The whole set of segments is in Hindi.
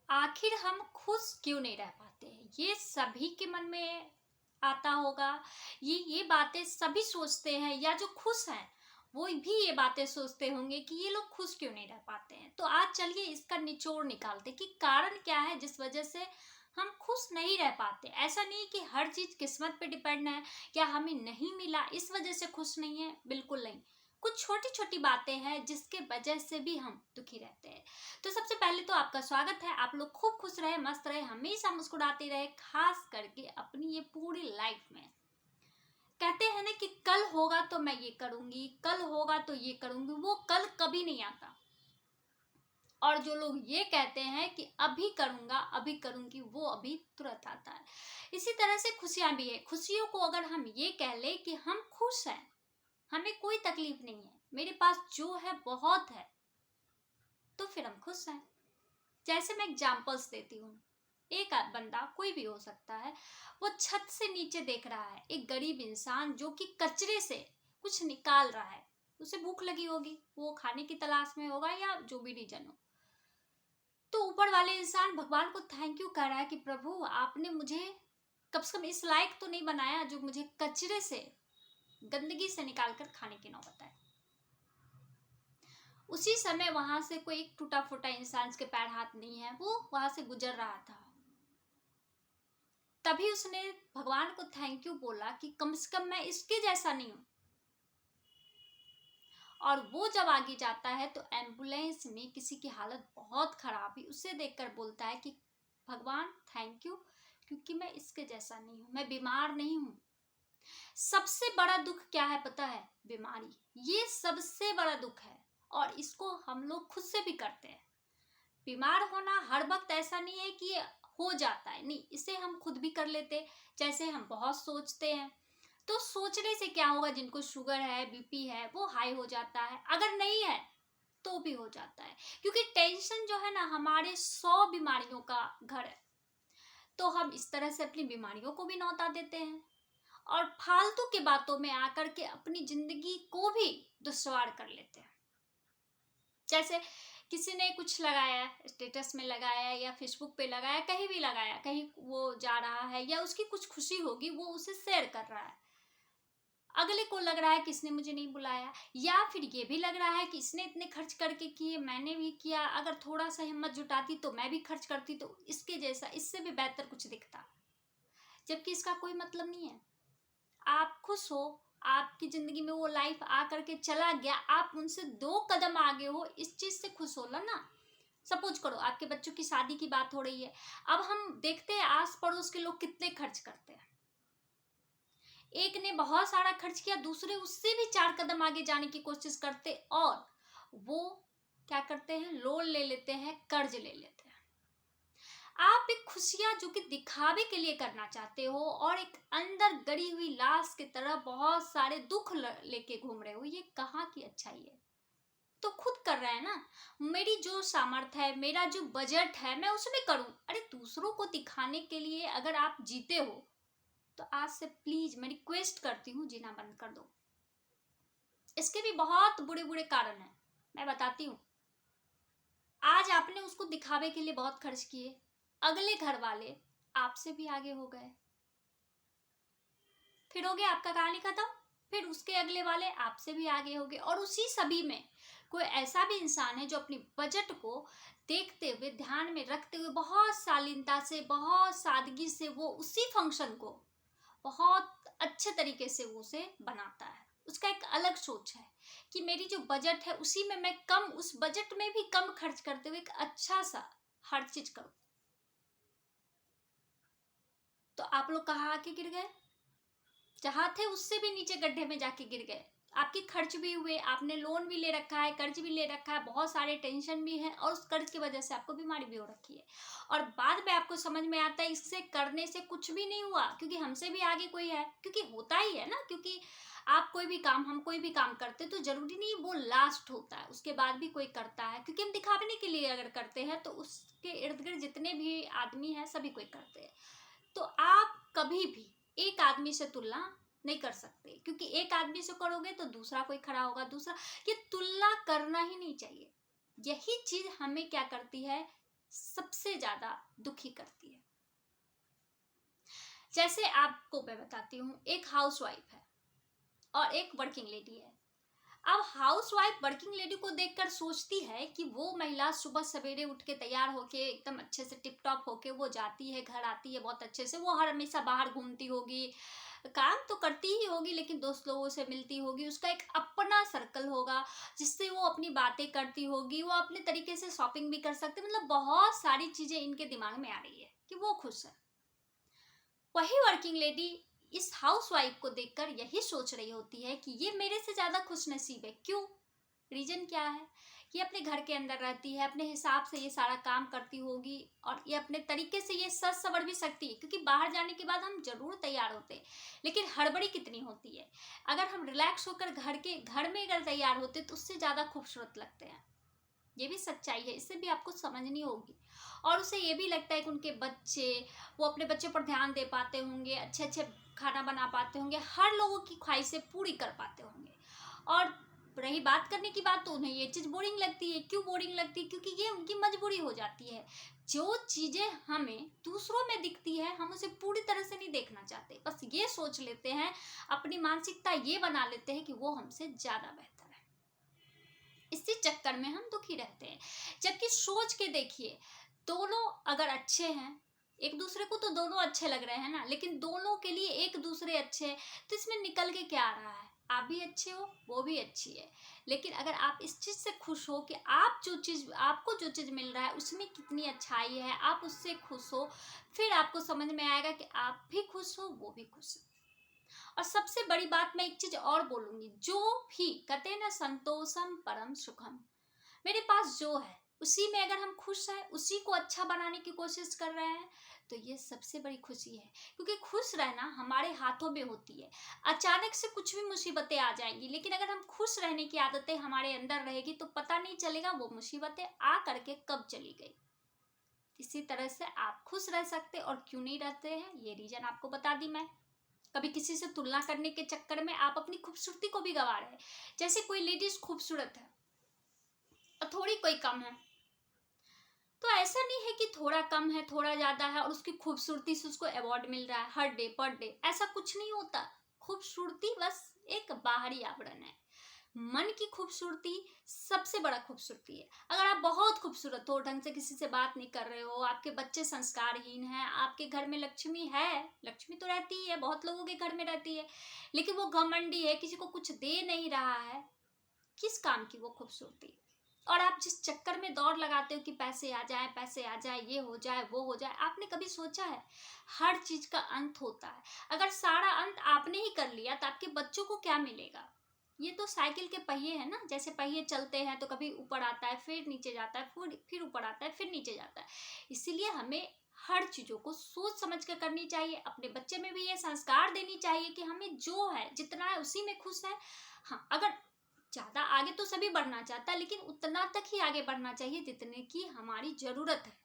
आखिर हम खुश क्यों नहीं रह पाते हैं? ये सभी के मन में आता होगा। ये बातें सभी सोचते हैं, या जो खुश हैं वो भी ये बातें सोचते होंगे कि ये लोग खुश क्यों नहीं रह पाते हैं। तो आज चलिए इसका निचोड़ निकालते कि कारण क्या है जिस वजह से हम खुश नहीं रह पाते। ऐसा नहीं कि हर चीज किस्मत पे डिपेंड है, या हमें नहीं मिला इस वजह से खुश नहीं है, बिल्कुल नहीं। कुछ छोटी छोटी बातें हैं जिसके वजह से भी हम दुखी रहते हैं। तो सबसे पहले तो आपका स्वागत है। आप लोग खूब खुश रहे, मस्त रहे, हमेशा मुस्कुराते रहे, खास करके अपनी ये पूरी लाइफ में। कहते हैं ना कि कल होगा तो मैं ये करूंगी, कल होगा तो ये करूंगी, वो कल कभी नहीं आता। और जो लोग ये कहते हैं कि अभी करूंगा, अभी करूंगी, वो अभी तुरंत आता है। इसी तरह से खुशियां भी है। खुशियों को अगर हम ये कह ले कि हम खुश हैं, हमें कोई तकलीफ नहीं है, मेरे पास जो है बहुत है, तो फिर हम खुश हैं। जैसे मैं एग्जांपल्स देती हूँ। एक बंदा कोई भी हो सकता है, वो छत से नीचे देख रहा है एक गरीब इंसान जो कि कचरे से कुछ निकाल रहा है। उसे भूख लगी होगी, वो खाने की तलाश में होगा, या जो भी रीजन हो। तो ऊपर वाले इंसान भगवान को थैंक यू कह रहा है कि प्रभु आपने मुझे कम से कम इस लायक तो नहीं बनाया जो मुझे कचरे से, गंदगी से निकाल कर खाने की नौबत आए। उसी समय वहां से कोई एक टूटा फूटा इंसान, के पैर हाथ नहीं है, वो वहां से गुजर रहा था। तभी उसने भगवान को थैंक यू बोला कि कम से कम मैं इसके जैसा नहीं हूं। और वो जब आगे जाता है तो एम्बुलेंस में किसी की हालत बहुत खराब है, उसे देखकर बोलता है कि भगवान थैंक यू, क्योंकि मैं इसके जैसा नहीं हूं, मैं बीमार नहीं हूं। सबसे बड़ा दुख क्या है पता है? बीमारी। ये सबसे बड़ा दुख है, और इसको हम लोग खुद से भी करते हैं। बीमार होना हर वक्त ऐसा नहीं है कि ये हो जाता है, नहीं, इसे हम खुद भी कर लेते। जैसे हम बहुत सोचते हैं, तो सोचने से क्या होगा? जिनको शुगर है, बीपी है, वो हाई हो जाता है, अगर नहीं है तो भी हो जाता है। क्योंकि टेंशन जो है ना, हमारे 100 बीमारियों का घर है। तो हम इस तरह से अपनी बीमारियों को भी न्योता देते हैं, और फालतू की बातों में आकर के अपनी जिंदगी को भी दुश्वार कर लेते हैं। जैसे किसी ने कुछ लगाया, स्टेटस में लगाया, या फेसबुक पे लगाया, कहीं भी लगाया, कहीं वो जा रहा है, या उसकी कुछ खुशी होगी, वो उसे शेयर कर रहा है। अगले को लग रहा है कि इसने मुझे नहीं बुलाया, या फिर ये भी लग रहा है कि इसने इतने खर्च करके किए, मैंने भी किया, अगर थोड़ा सा हिम्मत जुटाती तो मैं भी खर्च करती, तो इसके जैसा, इससे भी बेहतर कुछ दिखता। जबकि इसका कोई मतलब नहीं है। आप खुश हो, आपकी जिंदगी में वो लाइफ आकर के चला गया, आप उनसे 2 कदम आगे हो, इस चीज से खुश हो ना। सपोज करो आपके बच्चों की शादी की बात हो रही है। अब हम देखते हैं आस पड़ोस के लोग कितने खर्च करते हैं। एक ने बहुत सारा खर्च किया, दूसरे उससे भी 4 कदम आगे जाने की कोशिश करते, और वो क्या करते हैं? लोन ले लेते हैं, कर्ज ले लेते हैं। आप एक खुशियां जो कि दिखावे के लिए करना चाहते हो, और एक अंदर गड़ी हुई लाश की तरह बहुत सारे दुख लेके घूम रहे हो, ये कहाँ की अच्छाई है? तो खुद कर रहा है ना। मेरी जो सामर्थ्य है, मेरा जो बजट है, मैं उसमें करूं। अरे दूसरों को दिखाने के लिए अगर आप जीते हो, तो आज से प्लीज मैं रिक्वेस्ट करती हूँ, जीना बंद कर दो। इसके भी बहुत बुरे बुरे कारण हैं, मैं बताती हूँ। आज आपने उसको दिखावे के लिए बहुत खर्च किए, अगले घर वाले आपसे भी आगे हो गए, फिर हो गया आपका कहानी खत्म। फिर उसके अगले वाले आपसे भी आगे हो गए, और उसी सभी में कोई ऐसा भी इंसान है जो अपनी बजट को देखते हुए, ध्यान में रखते हुए, बहुत शालीनता से, बहुत सादगी से वो उसी फंक्शन को बहुत अच्छे तरीके से वो उसे बनाता है। उसका एक अलग सोच है कि मेरी जो बजट है उसी में मैं कम, उस बजट में भी कम खर्च करते हुए एक अच्छा सा हर चीज करूं। तो आप लोग कहाँ आके गिर गए? जहां थे उससे भी नीचे गड्ढे में जाके गिर गए। आपके खर्च भी हुए, आपने लोन भी ले रखा है, कर्ज भी ले रखा है, बहुत सारे टेंशन भी है, और उस कर्ज की वजह से आपको बीमारी भी हो रखी है। और बाद में आपको समझ में आता है इससे करने से कुछ भी नहीं हुआ, क्योंकि हमसे भी आगे कोई है। क्योंकि होता ही है ना, क्योंकि आप कोई भी काम, हम कोई भी काम करते तो जरूरी नहीं वो लास्ट होता है, उसके बाद भी कोई करता है। क्योंकि हम दिखाने के लिए अगर करते हैं तो उसके इर्द गिर्द जितने भी आदमी हैं सभी कोई करते हैं। तो आप कभी भी एक आदमी से तुलना नहीं कर सकते, क्योंकि एक आदमी से करोगे तो दूसरा कोई खड़ा होगा, दूसरा, ये तुलना करना ही नहीं चाहिए। यही चीज हमें क्या करती है? सबसे ज्यादा दुखी करती है। जैसे आपको मैं बताती हूँ, एक हाउसवाइफ है और एक वर्किंग लेडी है। अब हाउसवाइफ वर्किंग लेडी को देखकर सोचती है कि वो महिला सुबह सवेरे उठ के तैयार होके एकदम अच्छे से टिप टॉप होके वो जाती है, घर आती है बहुत अच्छे से, वो हर हमेशा बाहर घूमती होगी, काम तो करती ही होगी लेकिन दोस्त लोगों से मिलती होगी, उसका एक अपना सर्कल होगा जिससे वो अपनी बातें करती होगी, वो अपने तरीके से शॉपिंग भी कर सकते, मतलब बहुत सारी चीजें इनके दिमाग में आ रही है कि वो खुश है। वही वर्किंग लेडी इस हाउसवाइफ को देखकर यही सोच रही होती है कि ये मेरे से ज्यादा खुश नसीब है। क्यों? रीजन क्या है? ये अपने घर के अंदर रहती है, अपने हिसाब से ये सारा काम करती होगी और ये अपने तरीके से ये सज सवर भी सकती है, क्योंकि बाहर जाने के बाद हम जरूर तैयार होते हैं लेकिन हड़बड़ी कितनी होती है। अगर हम रिलैक्स होकर घर में अगर तैयार होते तो उससे ज्यादा खूबसूरत लगते हैं। ये भी सच्चाई है, इसे भी आपको समझनी होगी। और उसे ये भी लगता है कि उनके बच्चे, वो अपने बच्चों पर ध्यान दे पाते होंगे, अच्छे अच्छे खाना बना पाते होंगे, हर लोगों की ख्वाहिशें पूरी कर पाते होंगे। और रही बात करने की बात, तो उन्हें ये चीज़ बोरिंग लगती है। क्यों बोरिंग लगती है? क्योंकि ये उनकी मजबूरी हो जाती है। जो चीज़ें हमें दूसरों में दिखती है हम उसे पूरी तरह से नहीं देखना चाहते, बस ये सोच लेते हैं, अपनी मानसिकता ये बना लेते हैं कि वो हमसे ज़्यादा बेहतर है। इसी चक्कर में हम दुखी रहते हैं। जबकि सोच के देखिए, दोनों अगर अच्छे हैं, एक दूसरे को तो दोनों अच्छे लग रहे हैं ना, लेकिन दोनों के लिए एक दूसरे अच्छे हैं, तो इसमें निकल के क्या आ रहा है? आप भी अच्छे हो, वो भी अच्छी है। लेकिन अगर आप इस चीज से खुश हो कि आपको जो चीज मिल रहा है उसमें कितनी अच्छाई है, आप उससे खुश हो, फिर आपको समझ में आएगा कि आप भी खुश हो, वो भी खुश है। और सबसे बड़ी बात मैं एक चीज और बोलूंगी, जो भी कहते हैं ना, संतोषम परम सुखम, मेरे पास जो है उसी में अगर हम खुश हैं, उसी को अच्छा बनाने की कोशिश कर रहे हैं, तो ये सबसे बड़ी खुशी है। क्योंकि खुश रहना हमारे हाथों में होती है। अचानक से कुछ भी मुसीबतें आ जाएंगी, लेकिन अगर हम खुश रहने की आदतें हमारे अंदर रहेगी तो पता नहीं चलेगा वो मुसीबतें आ करके कब चली गई। इसी तरह से आप खुश रह सकते और क्यों नहीं रहते हैं, ये रीजन आपको बता दी मैं। कभी किसी से तुलना करने के चक्कर में आप अपनी खूबसूरती को भी गंवा रहे हैं। जैसे कोई लेडीज खूबसूरत है और थोड़ी कोई कम है, तो ऐसा नहीं है कि थोड़ा कम है थोड़ा ज्यादा है और उसकी खूबसूरती से उसको अवार्ड मिल रहा है हर डे पर डे, ऐसा कुछ नहीं होता। खूबसूरती बस एक बाहरी आवरण है। मन की खूबसूरती सबसे बड़ा खूबसूरती है। अगर आप बहुत खूबसूरत हो, ढंग से किसी से बात नहीं कर रहे हो, आपके बच्चे संस्कारहीन हैं, आपके घर में लक्ष्मी है, लक्ष्मी तो रहती ही है, बहुत लोगों के घर में रहती है, लेकिन वो घमंडी है, किसी को कुछ दे नहीं रहा है, किस काम की वो खूबसूरती? और आप जिस चक्कर में दौड़ लगाते हो कि पैसे आ जाए, पैसे आ जाए, ये हो जाए, वो हो जाए, आपने कभी सोचा है हर चीज का अंत होता है। अगर सारा अंत आपने ही कर लिया तो आपके बच्चों को क्या मिलेगा? ये तो साइकिल के पहिए हैं ना, जैसे पहिए चलते हैं तो कभी ऊपर आता है, फिर नीचे जाता है, फिर ऊपर आता है, फिर नीचे जाता है। इसीलिए हमें हर चीजों को सोच समझ कर करनी चाहिए। अपने बच्चे में भी ये संस्कार देनी चाहिए कि हमें जो है, जितना है उसी में खुश है। हाँ, अगर ज्यादा आगे तो सभी बढ़ना चाहता है, लेकिन उतना तक ही आगे बढ़ना चाहिए जितने की हमारी जरूरत है।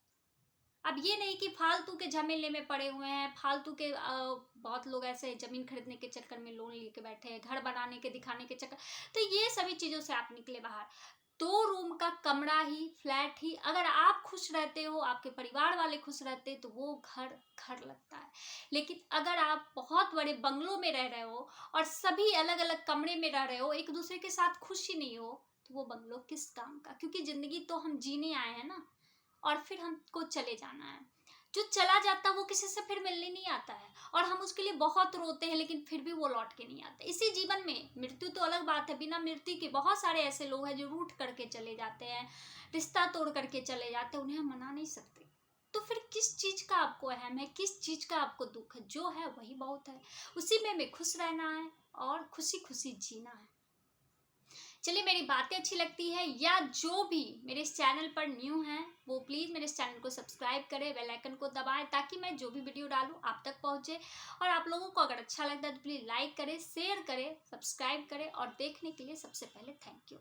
अब ये नहीं कि फालतू के झमेले में पड़े हुए हैं, फालतू के बहुत लोग ऐसे जमीन खरीदने के चक्कर में लोन लेके बैठे हैं, घर बनाने के दिखाने के चक्कर, तो ये सभी चीजों से आप निकले बाहर। 2 रूम का कमरा ही, फ्लैट ही, अगर आप खुश रहते हो, आपके परिवार वाले खुश रहते हैं, तो वो घर घर लगता है। लेकिन अगर आप बहुत बड़े बंगलों में रह रहे हो और सभी अलग अलग कमरे में रह रहे हो, एक दूसरे के साथ खुश ही नहीं हो, तो वो बंगलो किस काम का? क्योंकि जिंदगी तो हम जीने आए हैं ना, और फिर हमको चले जाना है। जो चला जाता है वो किसी से फिर मिलने नहीं आता है, और हम उसके लिए बहुत रोते हैं लेकिन फिर भी वो लौट के नहीं आता। इसी जीवन में मृत्यु तो अलग बात है, बिना मृत्यु के बहुत सारे ऐसे लोग हैं जो रूठ करके चले जाते हैं, रिश्ता तोड़ करके चले जाते हैं, उन्हें हम मना नहीं सकते। तो फिर किस चीज का आपको अहम है, किस चीज का आपको दुख है? जो है वही बहुत है, उसी में हमें खुश रहना है और खुशी खुशी जीना है। चलिए, मेरी बातें अच्छी लगती है या जो भी मेरे इस चैनल पर न्यू हैं वो प्लीज़ मेरे इस चैनल को सब्सक्राइब करें, बेल आइकन को दबाएं, ताकि मैं जो भी वीडियो डालूं आप तक पहुंचे। और आप लोगों को अगर अच्छा लगता है तो प्लीज़ लाइक करें, शेयर करें, सब्सक्राइब करें, और देखने के लिए सबसे पहले थैंक यू।